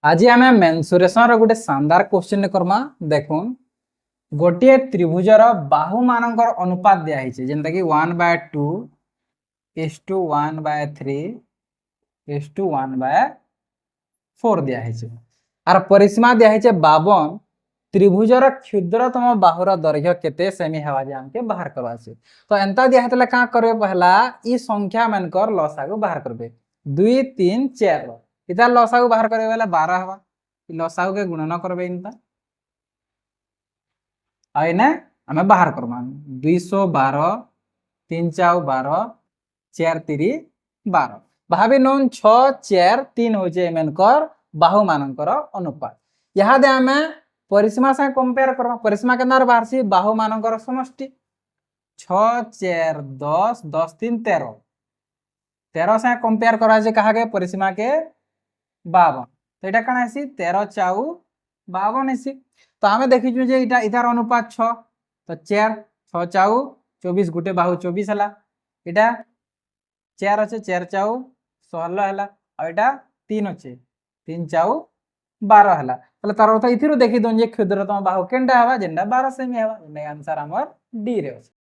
आज आम मेन्सुरेशन गोटे शानदार क्वेश्चन करमा देखुन गोटे त्रिभुजर बाहु मानकर अनुपात दिखाई जेनता कि 1/2:1/3:1/4 दिखाई आर परिसीमा दिखाई 52 त्रिभुजर क्षुद्रतम बाहुर दैर्घ्य केते सेमी हेवा जे हमके बाहर करवा छे। तो एंता दिखाइतले का करबे पहला ई संख्या मानकर लसागु बाहर करबे 2 3 4 इतार लसागु बाहर करबे बेला 12 हवा लसागु के गुणन करबे इनता आइने हमें बाहर करमा 212 3 4 12 4 3 12 भाबे नोन 6 4 3 हो जे मेनकर बाहु मानकर अनुपात यहाँ दे हमें परिसीमा से कंपेयर करमा परिसीमा के नार बाहर सी बाहु मानकर समष्टि 6 4 10 10 3 13 13 से कंपेयर करा जे कहा गए परिसीमा के 52 तो एटा कना आसी 13 4 52 आसी तो हमें देखि जे इटा इतार अनुपात 6 तो 4 6 4 24 गुटे बाहु 24 हला इटा 4 আছে 4 4 16 हला और एटा 3 আছে 3 4 12 हला তাহলে তার অর্থ ইথিরু দেখি দন যে ক্ষুদ্রতম বাহু কেনটা হবা যেটা 12 সেমি হবা এর आंसर हमर डी रे।